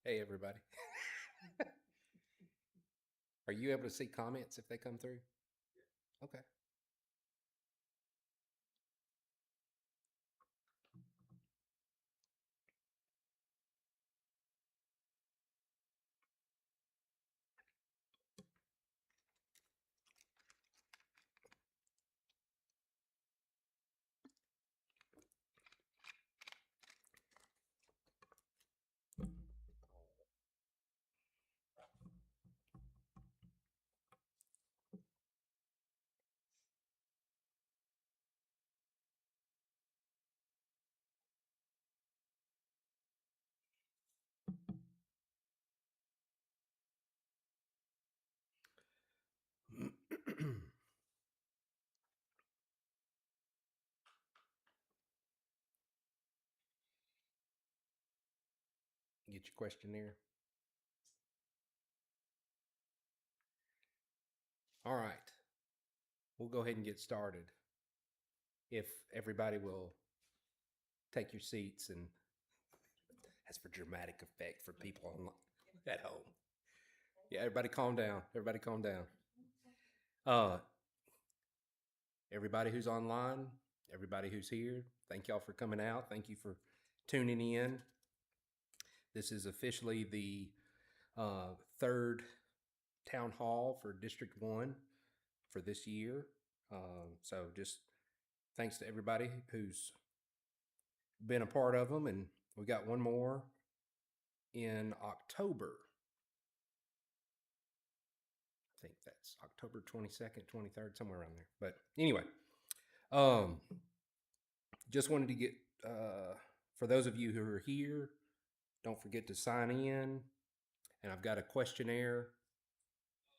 Hey, everybody. Are you able to see comments if they come through? Okay. Get your questionnaire. All right. We'll go ahead and get started. If everybody will take your seats, and that's for dramatic effect for people at home. Yeah, everybody calm down. Everybody calm down. Uh, everybody who's online, everybody who's here, thank y'all for coming out. Thank you for tuning in. This is officially the third town hall for District 1 for this year. So just thanks to everybody who's been a part of them. And we got one more in October. I think that's October 22nd, 23rd, somewhere around there. But anyway, um, just wanted to get, for those of you who are here, don't forget to sign in. And I've got a questionnaire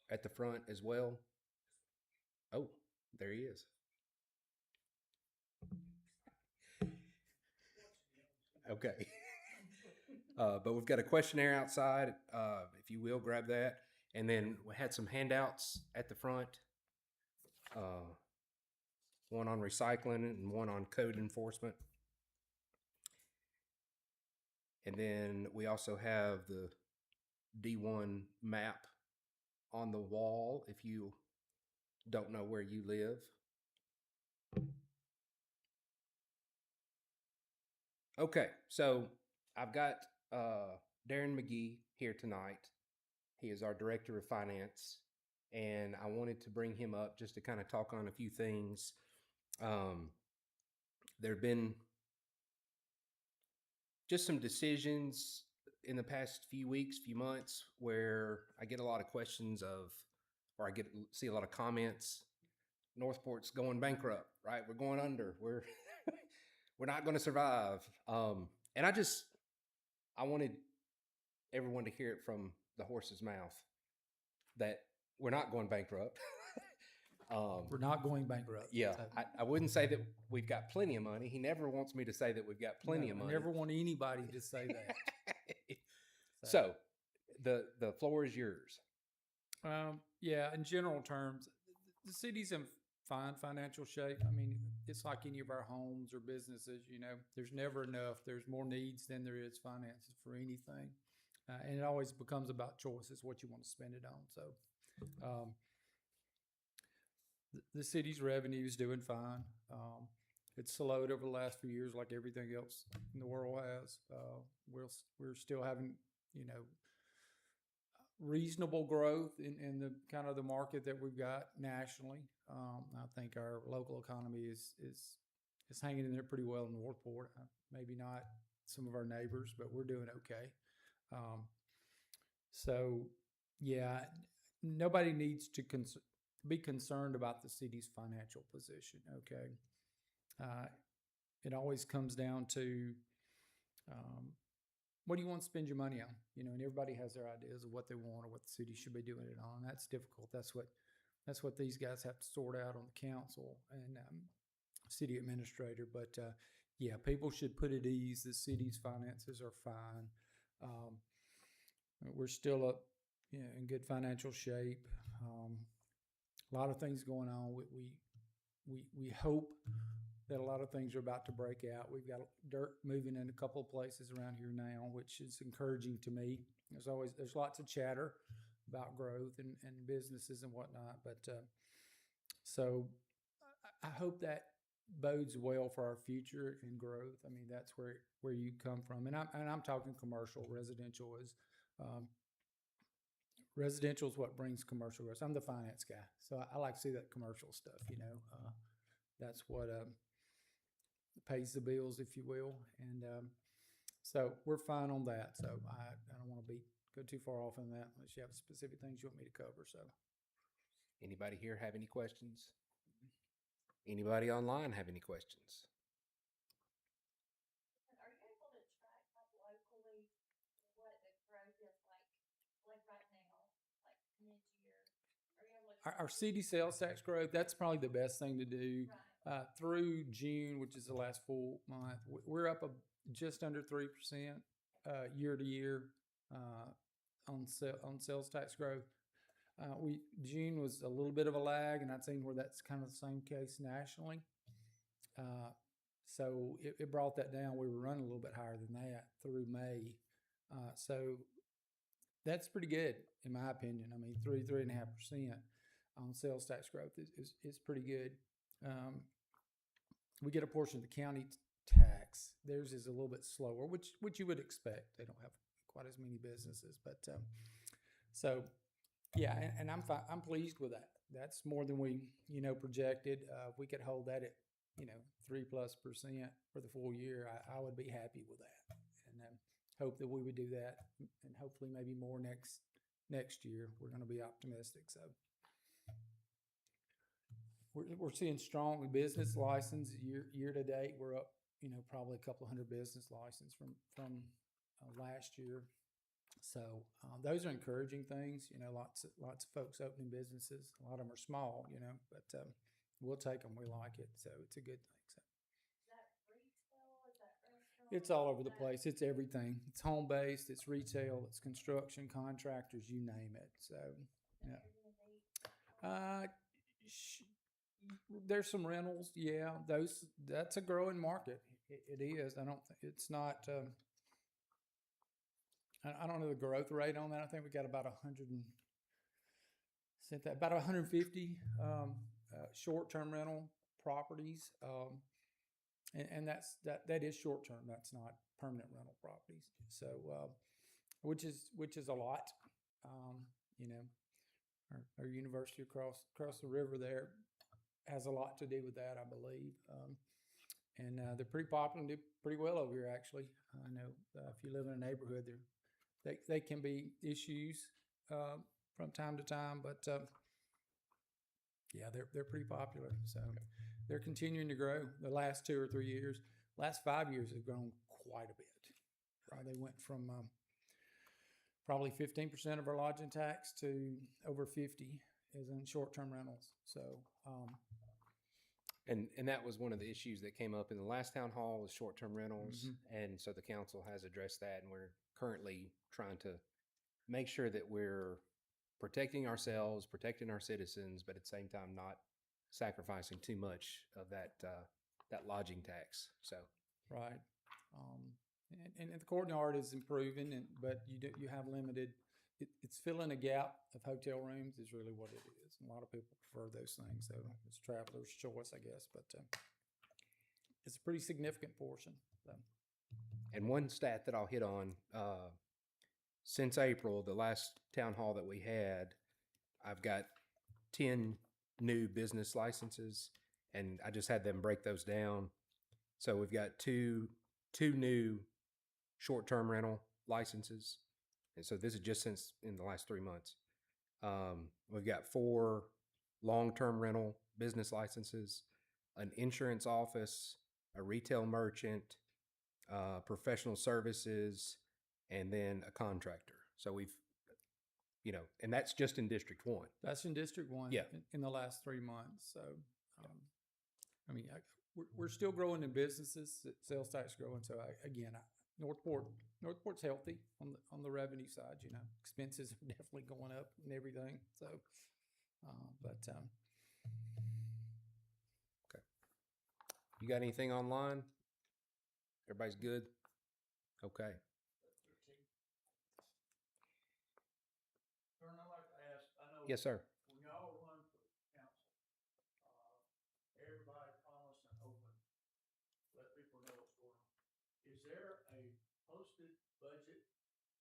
at the front as well. Oh, there he is. Okay. But we've got a questionnaire outside. If you will, grab that. And then we had some handouts at the front. One on recycling and one on code enforcement. And then we also have the D1 map on the wall if you don't know where you live. Okay, so I've got Darren McGee here tonight. He is our director of finance, and I wanted to bring him up just to kind of talk on a few things. There have been just some decisions in the past few weeks, few months, where I get a lot of questions of, or I see a lot of comments. Northport's going bankrupt, right? We're going under. We're not going to survive. And I wanted everyone to hear it from the horse's mouth that we're not going bankrupt. We're not going bankrupt. Yeah, I wouldn't say that we've got plenty of money. He never wants me to say that we've got plenty of money. I never want anybody to say that. So the floor is yours. Yeah, in general terms, the city's in fine financial shape. I mean, it's like any of our homes or businesses, there's never enough. There's more needs than there is finances for anything. And it always becomes about choices, what you want to spend it on. So the city's revenue is doing fine. It's slowed over the last few years, like everything else in the world has. We're still having, reasonable growth in the kind of the market that we've got nationally. I think our local economy is hanging in there pretty well in Northport. Maybe not some of our neighbors, but we're doing okay. So, yeah, nobody needs to be concerned about the city's financial position. Okay, it always comes down to what do you want to spend your money on? And everybody has their ideas of what they want or what the city should be doing it on. That's difficult. That's what these guys have to sort out on the council and city administrator. But yeah, people should put at ease. The city's finances are fine. We're still up, in good financial shape. A lot of things going on. We hope that a lot of things are about to break out. We've got dirt moving in a couple of places around here now, which is encouraging to me. There's lots of chatter about growth and businesses and whatnot, but so I hope that bodes well for our future and growth. I mean, that's where you come from, and I'm talking commercial. Residential is what brings commercial growth. I'm the finance guy, so I like to see that commercial stuff. That's what pays the bills, if you will, and so we're fine on that. So I don't want to go too far off on that unless you have specific things you want me to cover. So, Anybody here have any questions? Anybody online have any questions? Are you able to track like locally what the growth is like right now, like mid-year? Are you able to our city sales tax growth, that's probably the best thing to do. right? Through June, which is the last full month, we're up just under 3% year to year on sales tax growth. June was a little bit of a lag, and I'd seen where that's kind of the same case nationally. So it brought that down. We were running a little bit higher than that through May. So that's pretty good in my opinion. I mean, 3.5% on sales tax growth is pretty good. We get a portion of the county tax. Theirs is a little bit slower, which you would expect. They don't have quite as many businesses, but so yeah, and I'm pleased with that. That's more than we projected. If we could hold that at 3+% for the full year, I would be happy with that, and hope that we would do that, and hopefully maybe more next year. We're going to be optimistic. So we're seeing strong business license year to date. We're up probably a couple hundred business license from last year. So those are encouraging things. Lots of folks opening businesses. A lot of them are small, but we'll take them. We like it, so it's a good thing. So Is that retail? Is that restaurant? it's all over the place. It's everything. It's home based. It's retail. It's construction contractors. You name it. So yeah. There's some rentals. Yeah, that's a growing market. It is. I don't think it's not. I don't know the growth rate on that. I think we got about 150 short-term rental properties, and that is short-term. That's not permanent rental properties. So, which is a lot. Our university across the river there has a lot to do with that, I believe. And they're pretty popular and do pretty well over here, actually. I know if you live in a neighborhood, they can be issues from time to time, but yeah, they're pretty popular. So they're continuing to grow. The last 2 or 3 years, last 5 years have grown quite a bit. They went from probably 15% of our lodging tax to over 50 is in short-term rentals. So and that was one of the issues that came up in the last town hall was short-term rentals, and so the council has addressed that, and we're currently trying to make sure that we're protecting ourselves, protecting our citizens, but at the same time not sacrificing too much of that lodging tax. So right, and the courtyard is improving, but you have limited. It's filling a gap of hotel rooms is really what it is. A lot of people prefer those things, so it's traveler's choice, I guess. But it's a pretty significant portion. So. And one stat that I'll hit on, since April, the last town hall that we had, I've got 10 new business licenses, and I just had them break those down. So we've got two new short-term rental licenses. And so this is just since in the last 3 months. We've got 4 long-term rental business licenses, an insurance office, a retail merchant, professional services, and then a contractor. So we've, and that's just in District 1. That's in District 1 Yeah. in the last 3 months. So, I mean, we're still growing in businesses, sales tax growing. So Northport's healthy on the revenue side. Expenses are definitely going up and everything. So, Okay. You got anything online? Everybody's good? Okay. Colonel, I'd like to ask, I know. Yes, sir. When y'all run for council, everybody promised and open, let people know what's going on. Is there a posted budget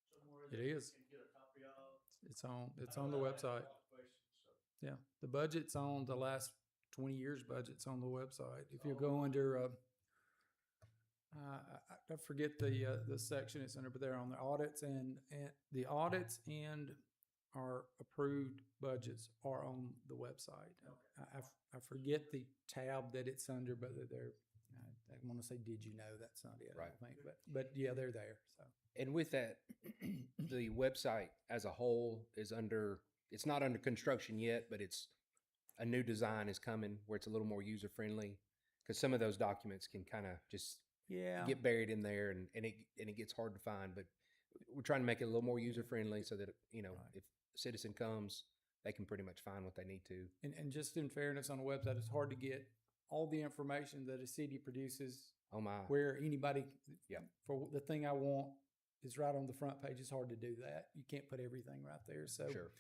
somewhere? It that we is. Can get a copy of? It's on I know the I asked a website. lot of questions, so. Yeah, the budget's on the last 20 years budget's on the website. If you Oh. go under, I forget the section it's under, but they're on the audits and the audits and our approved budgets are on the website. I forget the tab that it's under, but they're, I want to say, did you know? That's not it, I Right. don't think, but yeah, they're there, so. And with that, the website as a whole is under, it's not under construction yet, but it's a new design is coming where it's a little more user friendly because some of those documents can kind of just Yeah. get buried in there and it gets hard to find. But we're trying to make it a little more user friendly so that, you know, Right. if a citizen comes, they can pretty much find what they need to. And just in fairness, on the website, it's hard to get all the information that a city produces Oh my. where anybody, Yeah. for the thing I want is right on the front page. It's hard to do that. You can't put everything right there. So Sure.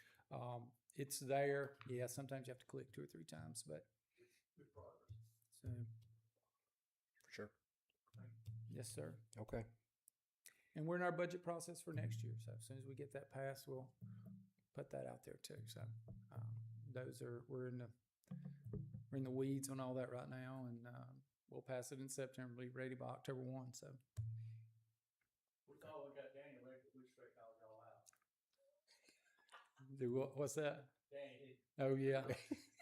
it's there. Yeah, sometimes you have to click 2 or 3 times, but Good progress. so For sure. yes, sir. Okay. And we're in our budget process for next year. So as soon as we get that passed, we'll put that out there too. So we're in the weeds on all that right now, and we'll pass it in September. Be ready by October 1. So We thought we got Danny ready, we straightened all y'all out. what's that? Danny, Oh yeah,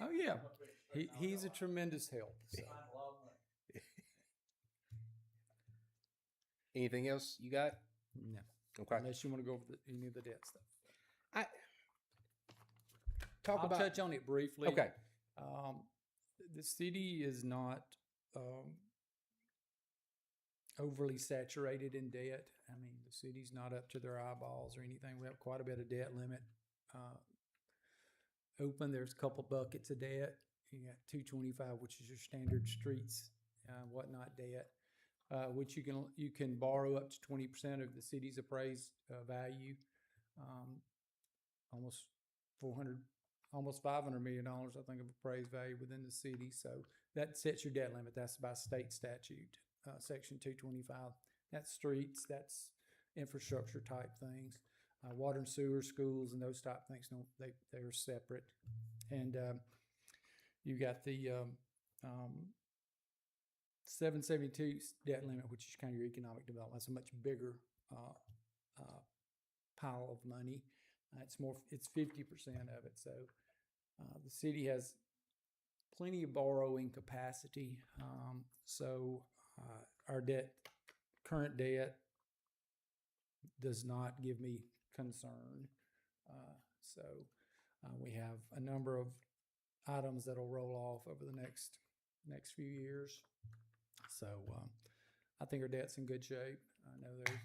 oh yeah. come up here and straighten all He's a y'all out. tremendous help. So. Find a lot of money. Anything else you got? No, Okay. unless you want to go over any of the debt stuff. I talk I'll about. touch on it briefly. Okay. The city is not overly saturated in debt. I mean, the city's not up to their eyeballs or anything. We have quite a bit of debt limit open. There's a couple buckets of debt. You got 225, which is your standard streets, whatnot debt, which you can borrow up to 20% of the city's appraised value, almost $500 million, I think, of appraised value within the city. So that sets your debt limit. That's by state statute, section 225. That's streets, that's infrastructure type things. Water and sewer, schools, and those type things, they're separate. And you got the 772 debt limit, which is kind of your economic development. That's a much bigger pile of money. It's 50% of it. So the city has plenty of borrowing capacity. So our current debt does not give me concern. So we have a number of items that'll roll off over the next few years. So I think our debt's in good shape. I know there's,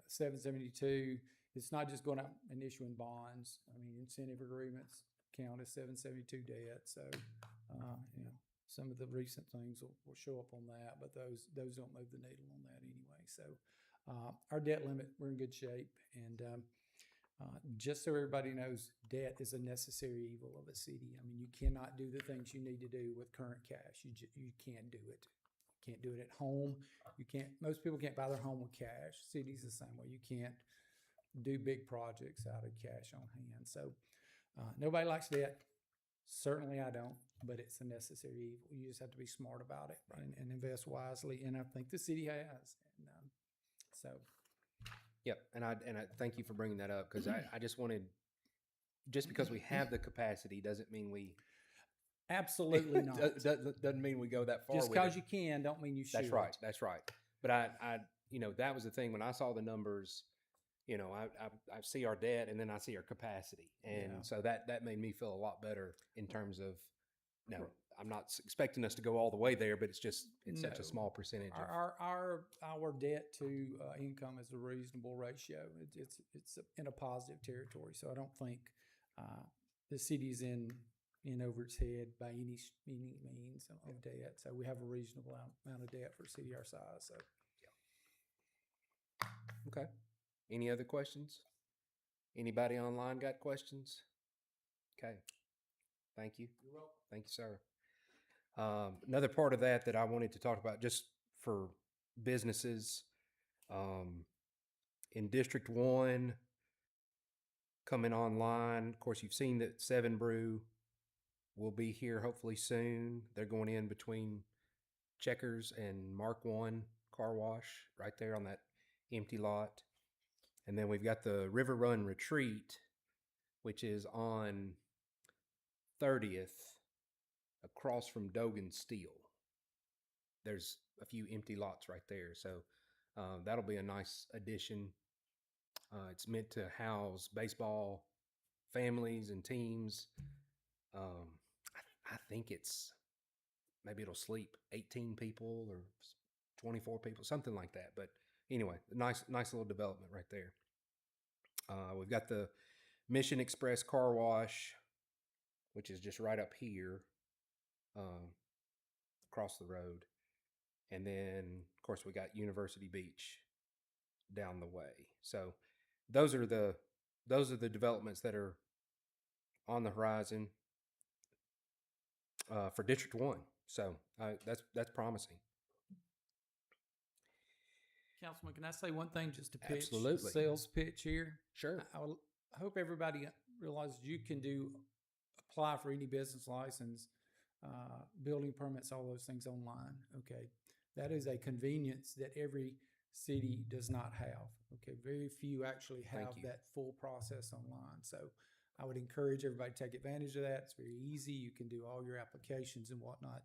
772. It's not just going out and issuing bonds. I mean, incentive agreements count as 772 debt. So, some of the recent things will show up on that, but those don't move the needle on that anyway. So, our debt limit, we're in good shape. And just so everybody knows, debt is a necessary evil of a city. I mean, you cannot do the things you need to do with current cash. You can't do it. You can't do it at home. Most people can't buy their home with cash. Cities the same way. You can't do big projects out of cash on hand. So nobody likes debt. Certainly I don't, but it's a necessary evil. You just have to be smart about it and invest wisely. And I think the city has. And so. Yep. And I thank you for bringing that up because I just wanted, just because we have the capacity doesn't mean we. Absolutely not. Doesn't mean we go that far. Just with because it. you can, don't mean you should. That's right. That's right. But I, that was the thing when I saw the numbers. I see our debt and then I see our capacity, and so that made me feel a lot better in terms of. No, I'm not expecting us to go all the way there, but it's such a small percentage. Our debt to income is a reasonable ratio. It's in a positive territory. So I don't think the city's in in over its head by any means of debt. So we have a reasonable amount of debt for a city our size. So Okay. Any other questions? Anybody online got questions? Okay. Thank you. You're welcome. Thank you, sir. Another part of that I wanted to talk about just for businesses, in District 1 coming online. Of course, you've seen that Seven Brew will be here hopefully soon. They're going in between Checkers and Mark 1 car wash right there on that empty lot. And then we've got the River Run Retreat, which is on 30th across from Dogan Steel. There's a few empty lots right there. So that'll be a nice addition. It's meant to house baseball families and teams. I think maybe it'll sleep 18 people or 24 people, something like that. But anyway, nice little development right there. We've got the Mission Express car wash, which is just right up here, across the road. And then, of course, we got University Beach down the way. So those are the developments that are on the horizon for District 1. So that's promising. Councilman, can I say one thing just to pitch? Absolutely. Sales pitch here. Sure. I hope everybody realizes you can apply for any business license, building permits, all those things online. Okay. That is a convenience that every city does not have. Okay. Very few actually have that full process online. So I would encourage everybody to take advantage of that. It's very easy. You can do all your applications and whatnot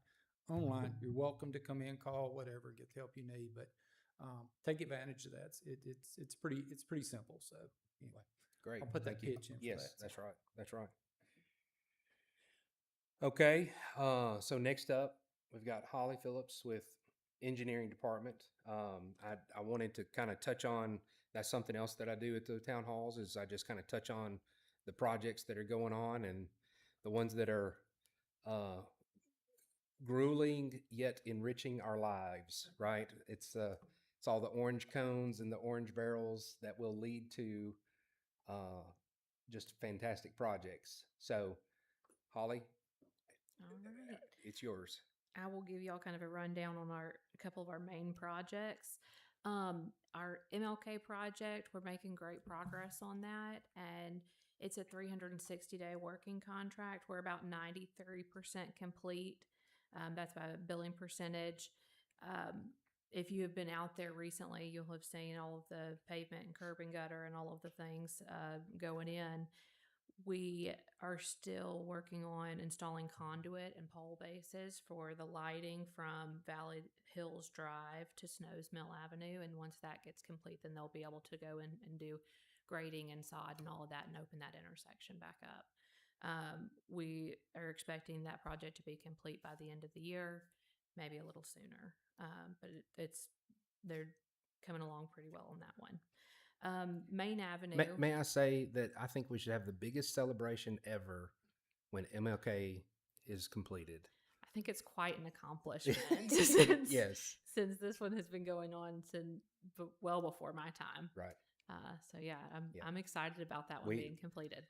online. You're welcome to come in, call, whatever, get the help you need, but take advantage of that. It's pretty simple. So anyway, Great. I'll put that Thank you. pitch in. Yes, for that. that's right. That's right. Okay. So next up, we've got Holly Phillips with Engineering Department. I wanted to kind of touch on, that's something else that I do at the town halls, is I just kind of touch on the projects that are going on and the ones that are grueling yet enriching our lives, right? It's all the orange cones and the orange barrels that will lead to just fantastic projects. So, Holly, All right. it's yours. I will give y'all kind of a rundown on a couple of our main projects. Our MLK project, we're making great progress on that, and it's a 360-day working contract. We're about 93% complete. That's by a billing percentage. If you have been out there recently, you'll have seen all of the pavement and curb and gutter and all of the things going in. We are still working on installing conduit and pole bases for the lighting from Valley Hills Drive to Snows Mill Avenue. And once that gets complete, then they'll be able to go in and do grading and sod and all of that and open that intersection back up. We are expecting that project to be complete by the end of the year, maybe a little sooner. But they're coming along pretty well on that one. Main Avenue. May I say that I think we should have the biggest celebration ever when MLK is completed. I think it's quite an accomplishment. Yes. Since this one has been going on since well before my time. Right. So yeah, I'm excited about that one being completed.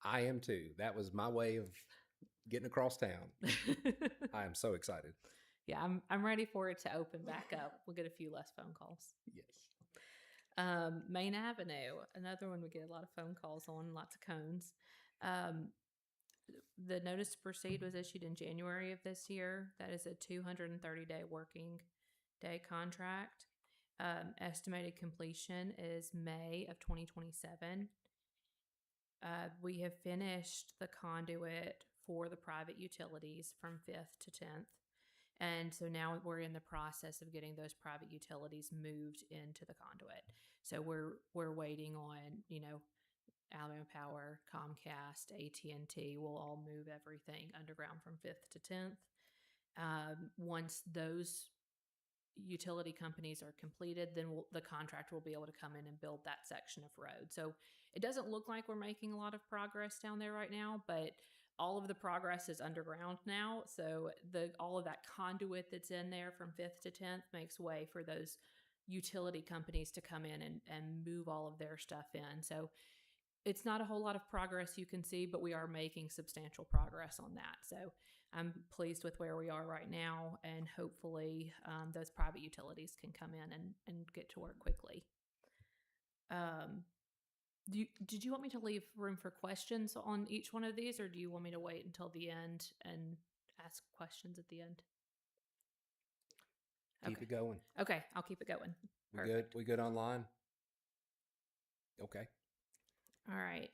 I am too. That was my way of getting across town. I am so excited. Yeah, I'm ready for it to open back up. We'll get a few less phone calls. Yes. Main Avenue, another one we get a lot of phone calls on, lots of cones. The notice to proceed was issued in January of this year. That is a 230-day working day contract. Estimated completion is May of 2027. We have finished the conduit for the private utilities from 5th to 10th. And so now we're in the process of getting those private utilities moved into the conduit. So we're waiting on, Alabama Power, Comcast, AT&T will all move everything underground from 5th to 10th. Once those utility companies are completed, then the contractor will be able to come in and build that section of road. So it doesn't look like we're making a lot of progress down there right now, but all of the progress is underground now. So all of that conduit that's in there from 5th to 10th makes way for those utility companies to come in and move all of their stuff in. So it's not a whole lot of progress you can see, but we are making substantial progress on that. So I'm pleased with where we are right now, and hopefully those private utilities can come in and get to work quickly. Did you want me to leave room for questions on each one of these, or do you want me to wait until the end and ask questions at the end? Keep it going. Okay, I'll keep it going. We good? Perfect. We good online? Okay. All right.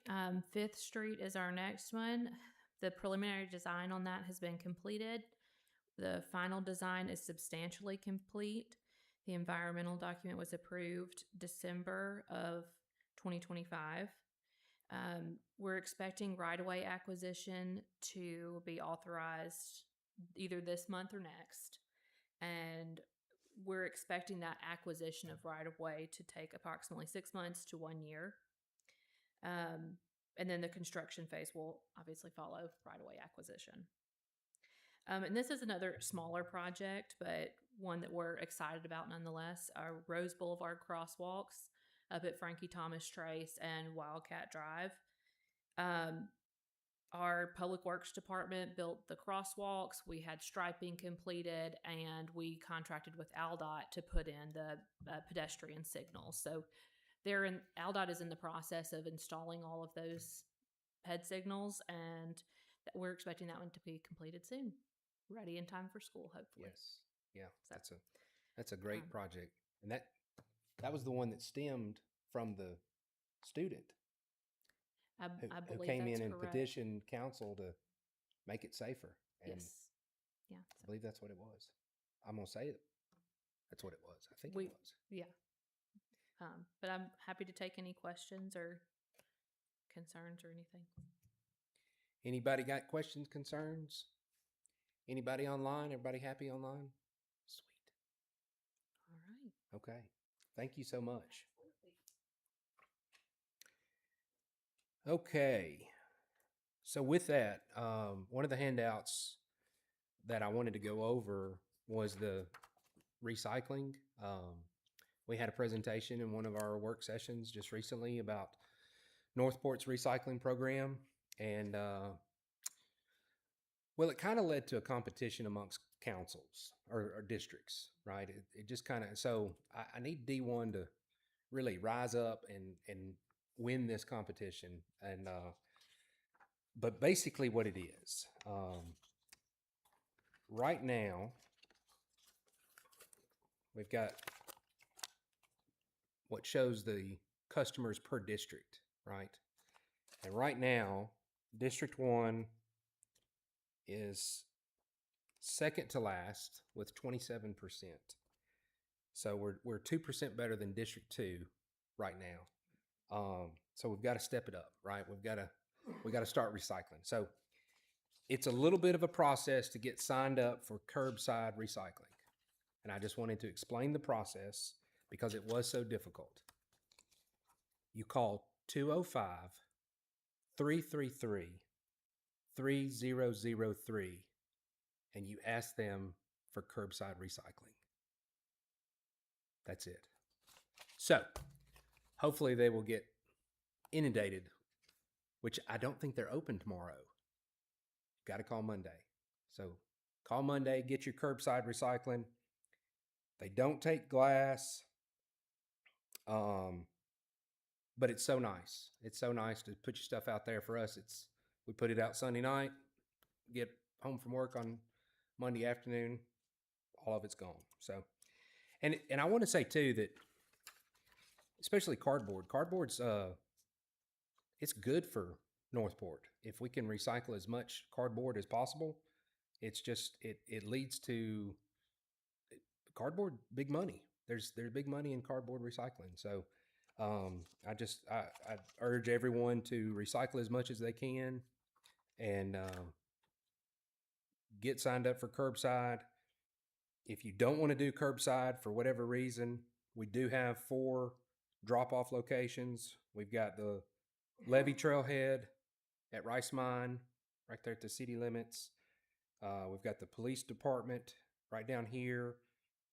5th Street is our next one. The preliminary design on that has been completed. The final design is substantially complete. The environmental document was approved December of 2025. We're expecting right-of-way acquisition to be authorized either this month or next. And we're expecting that acquisition of right-of-way to take approximately 6 months to 1 year. And then the construction phase will obviously follow right-of-way acquisition. And this is another smaller project, but one that we're excited about nonetheless. Our Rose Boulevard crosswalks up at Frankie Thomas Trace and Wildcat Drive. Our Public Works Department built the crosswalks. We had striping completed, and we contracted with AlDOT to put in the pedestrian signals. So AlDOT is in the process of installing all of those ped signals, and we're expecting that one to be completed soon, ready in time for school, hopefully. Yes. Yeah. So, That's a great project. And that was the one that stemmed from the student I who believe came that's in and correct. petitioned council to make it safer. And Yes. Yeah. I believe that's what it was. I'm going to say it. That's what it was. I think We- it was. Yeah. But I'm happy to take any questions or concerns or anything. Anybody got questions, concerns? Anybody online? Everybody happy online? Sweet. All right. Okay. Thank you so much. Okay. So with that, one of the handouts that I wanted to go over was the recycling. We had a presentation in one of our work sessions just recently about Northport's recycling program. And, well, it kind of led to a competition amongst councils or districts, right? It just kind of, so I need D1 to really rise up and win this competition. And, but basically what it is, right now, we've got what shows the customers per district, right? And right now, District 1 is second to last with 27%. So we're 2% better than District 2 right now. So we've got to step it up, right? We got to start recycling. So it's a little bit of a process to get signed up for curbside recycling. And I just wanted to explain the process because it was so difficult. You call 205-333-3003 and you ask them for curbside recycling. That's it. So hopefully they will get inundated, which I don't think they're open tomorrow. Got to call Monday. So call Monday, get your curbside recycling. They don't take glass. But it's so nice. It's so nice to put your stuff out there. For us, we put it out Sunday night, get home from work on Monday afternoon, all of it's gone. So, and I want to say too that, especially cardboard's it's good for Northport. If we can recycle as much cardboard as possible, it's just it leads to cardboard, big money. There's big money in cardboard recycling. So I urge everyone to recycle as much as they can and get signed up for curbside. If you don't want to do curbside for whatever reason, we do have 4 drop-off locations. We've got the Levee Trailhead at Rice Mine, right there at the city limits. We've got the police department right down here.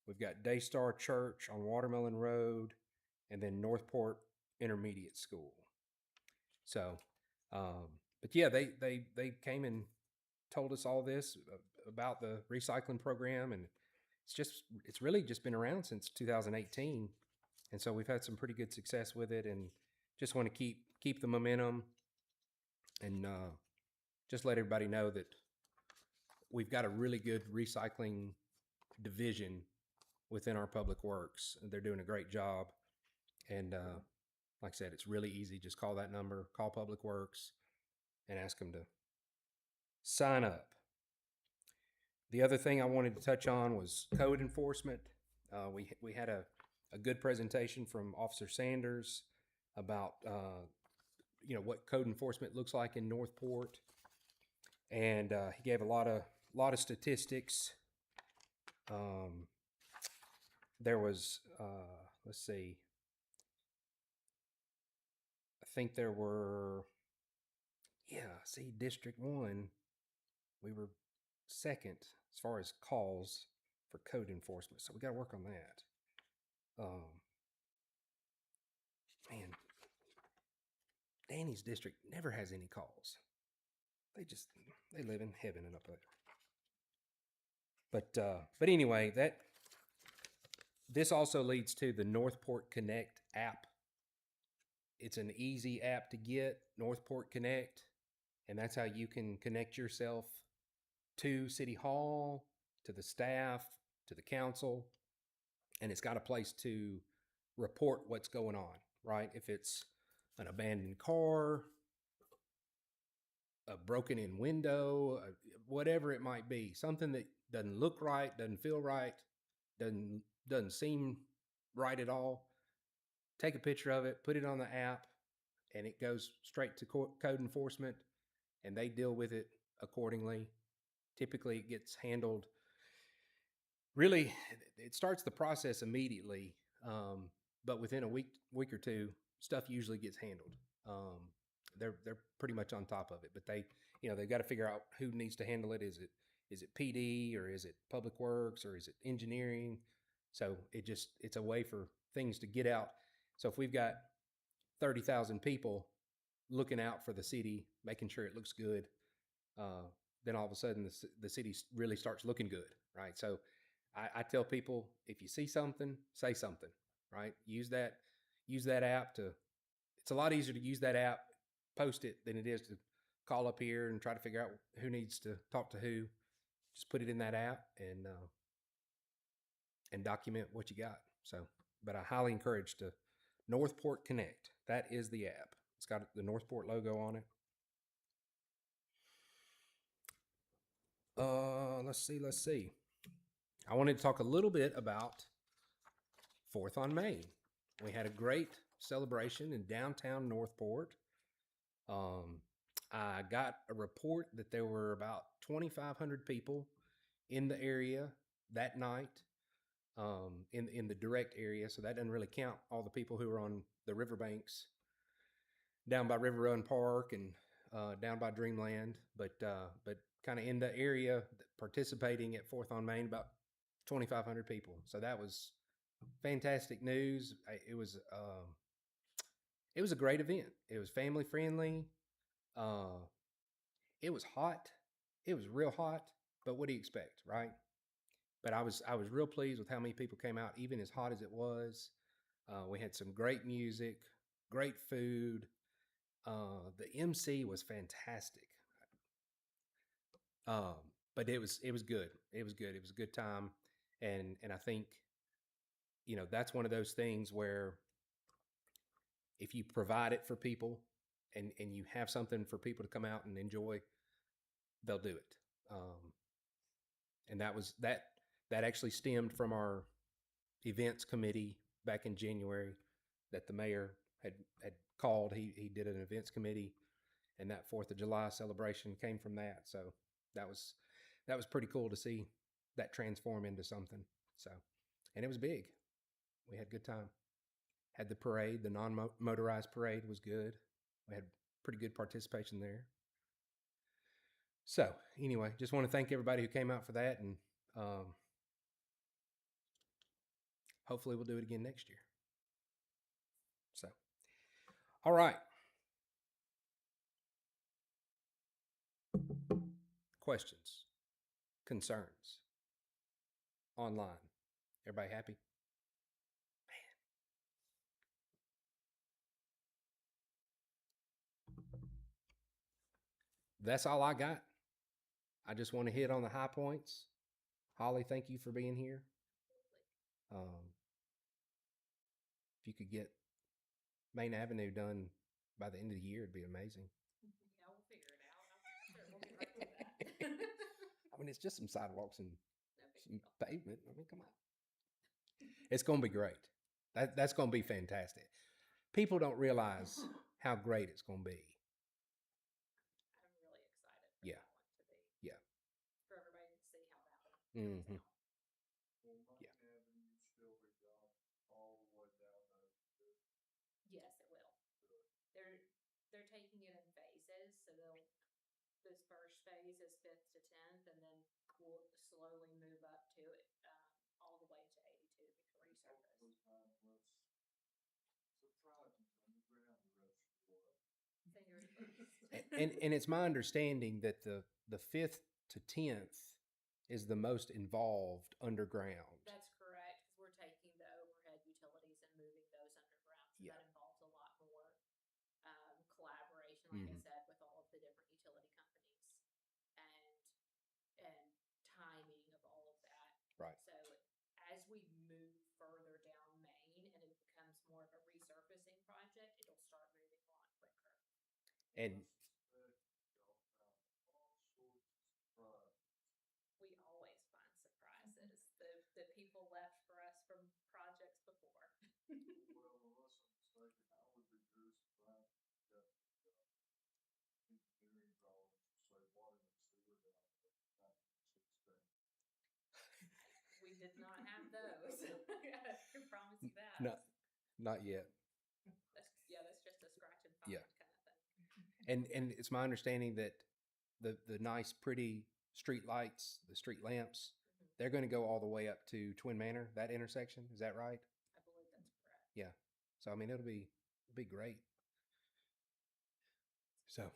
We've got Daystar Church on Watermelon Road, and then Northport Intermediate School. So, but yeah, they came and told us all this about the recycling program, and it's really just been around since 2018, and so we've had some pretty good success with it, and just want to keep the momentum, and just let everybody know that we've got a really good recycling division within our public works. They're doing a great job, and like I said, it's really easy. Just call that number, call Public Works, and ask them to sign up. The other thing I wanted to touch on was code enforcement. We had a good presentation from Officer Sanders about what code enforcement looks like in Northport, and he gave a lot of statistics. There was let's see, I think there were, District 1, we were second as far as calls for code enforcement, so we got to work on that. Man, Danny's district never has any calls. They live in heaven and up there. But anyway, this also leads to the Northport Connect app. It's an easy app to get, Northport Connect, and that's how you can connect yourself to City Hall, to the staff, to the council, and it's got a place to report what's going on, right? If it's an abandoned car, a broken in window, whatever it might be, something that doesn't look right, doesn't feel right, doesn't seem right at all, take a picture of it, put it on the app, and it goes straight to code enforcement, and they deal with it accordingly. Typically, it gets handled. Really, it starts the process immediately, but within a week or two, stuff usually gets handled. They're pretty much on top of it, but they've got to figure out who needs to handle it. Is it PD, or is it Public Works, or is it engineering? So it's a way for things to get out. So if we've got 30,000 people looking out for the city, making sure it looks good, then all of a sudden the city really starts looking good, right? So I tell people, if you see something, say something, right? Use that app it's a lot easier to use that app, post it, than it is to call up here and try to figure out who needs to talk to who. Just put it in that app and document what you got. So, but I highly encourage to Northport Connect. That is the app. It's got the Northport logo on it. Let's see. I wanted to talk a little bit about 4th on Main. We had a great celebration in downtown Northport. I got a report that there were about 2,500 people in the area that night, in the direct area. So that doesn't really count all the people who were on the riverbanks down by River Run Park and down by Dreamland, but kind of in the area participating at 4th on Main, about 2,500 people. So that was fantastic news. It was a great event. It was family friendly. It was hot. It was real hot, but what do you expect, right? But I was real pleased with how many people came out, even as hot as it was. We had some great music, great food. The MC was fantastic. But it was good. It was good. It was a good time, and I think, that's one of those things where if you provide it for people, and you have something for people to come out and enjoy, they'll do it. And that actually stemmed from our events committee back in January that the mayor had called. He did an events committee, and that 4th of July celebration came from that. So that was pretty cool to see that transform into something. So, and it was big. We had a good time. Had the parade, the non-motorized parade was good. We had pretty good participation there. So anyway, just want to thank everybody who came out for that, and hopefully we'll do it again next year. So, all right. Questions, concerns, online. Everybody happy? That's all I got. I just want to hit on the high points. Holly, thank you for being here. If you could get Main Avenue done by the end of the year, it'd be amazing. Yeah, we'll figure it out. I'm sure we'll get right to that. I mean, it's just some sidewalks and No big some deal. pavement. I mean, come on. It's going to be great. That's going to be fantastic. People don't realize how great it's going to be. I'm really excited for Yeah. that one to be. Yeah. For everybody to see how that one Mhm. turns out. Will Yeah. Main Avenue still be done all the way down there? Yes, it will. They're taking it in phases, so this first phase is 5th to 10th, and then we'll slowly move up to it all the way to 82 Victoria Circus. Surprising on the ground the rest of the world. Fingers crossed. And it's my understanding that the 5th to 10th is the most involved underground. That's correct, because we're taking the overhead utilities and moving those underground, so Yeah. that involves a lot more collaboration, like I Mhm. said, with all of the different utility companies and timing of all of that. Right. So as we move further down Main and it becomes more of a resurfacing project, it'll start moving a lot quicker. And We always find surprises. The people left for us from projects before. Well, unless I'm mistaken, I would be very surprised if you got engineering drawings to say water and sewer down there. 1916. We did not have those. I can promise you that. not yet. That's just a scratch and find Yeah. kind of thing. And it's my understanding that the nice pretty street lights, the street lamps, Mhm. they're going to go all the way up to Twin Manor, that intersection. Is that right? I believe that's correct. Yeah. So I mean, it'll be great. So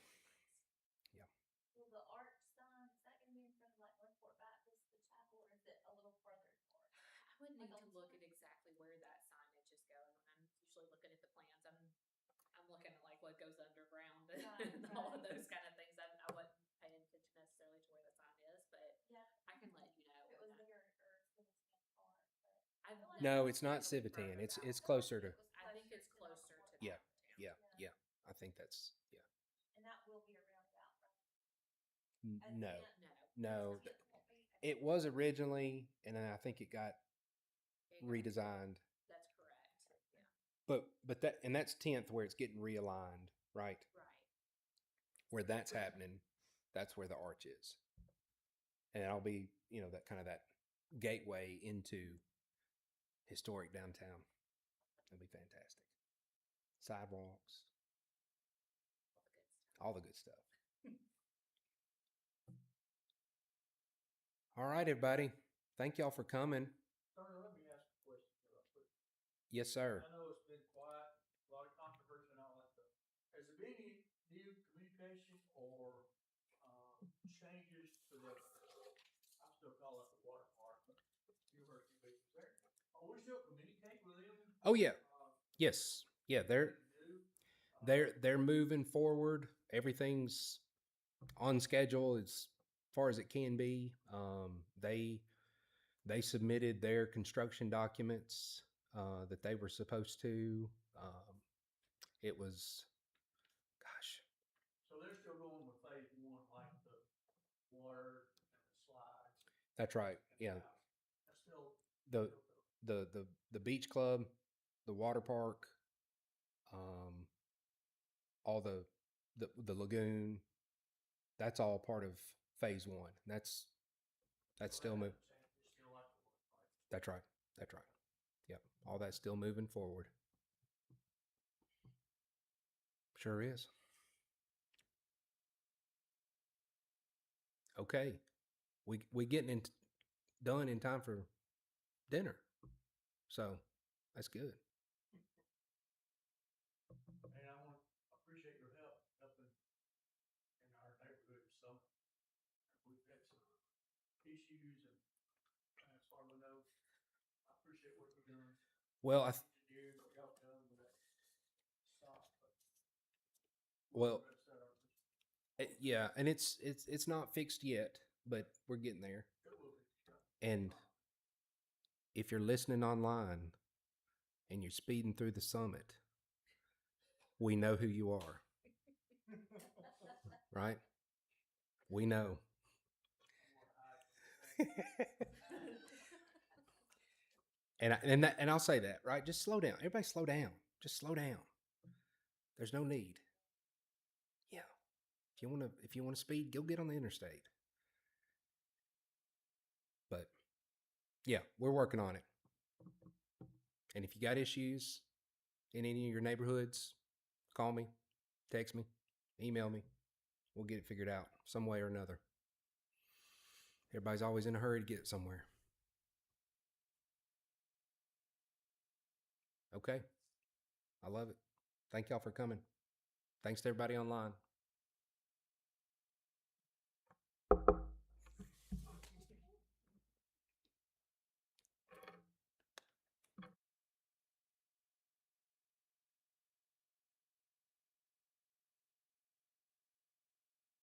Will the arch sign, is that gonna be in front of like Northport Baptist, the chapel, or is it a little further north? I would need Like to on look top? at exactly where that signage is going. I'm usually looking at the plans. I'm looking at like what goes underground and Right, all of right. those kind of things. I wasn't paying attention necessarily to where the sign is, but Yeah. I can let you know. If it was when there or Civitan Park, but. I feel like no, it's it's not definitely Civitan. further It's out. I feel like closer it to. was I think it's closer to Northport Yeah. Baptist. Yeah. I think that's And that will be a roundabout, right? No. No. No. It was originally, and then I think it got redesigned. That's correct. Yeah. But that's 10th where it's getting realigned, right? Right. Where that's happening, that's where the arch is. And it'll be, that kind of that gateway into historic downtown. It'll be fantastic. Sidewalks, all the good stuff. All right, everybody. Thank y'all for coming. Turner, let me ask a question real quick. Yes, sir. I know it's been quiet, a lot of controversy and all that stuff. Has there been any new communication or changes to the, I still call it the water park, but University Beach, is there? Are we still communicating with them? Oh yeah. Yes. Yeah, they're moving forward. Everything's on schedule as far as it can be. They submitted their construction documents that they were supposed to. It was, gosh, So they're still going with phase one, like the water and the slides. that's right. and the Yeah, house. That's still. the still the beach club, the water park, all the lagoon. That's all part of phase one. That's still moving. It's still like the water park. That's right. That's right. Yep. All that's still moving forward. Sure is. okay, we getting done in time for dinner. So that's good. And I want, appreciate your help helping in our neighborhood some. We've had some issues and as far as I know, I appreciate what you've done. Well, Engineers, what y'all done with that stop, but. Well, Rest of our- yeah, and it's not fixed yet, but we're getting there. It will be. And if you're listening online and you're speeding through the summit, we know who you are, right? We know. And I'll say that, right? Just slow down. Everybody slow down. Just slow down. There's no need. Yeah. If you want to speed, go get on the interstate. But yeah, we're working on it. And if you got issues in any of your neighborhoods, call me, text me, email me. We'll get it figured out some way or another. Everybody's always in a hurry to get somewhere. Okay. I love it. Thank y'all for coming. Thanks to everybody online.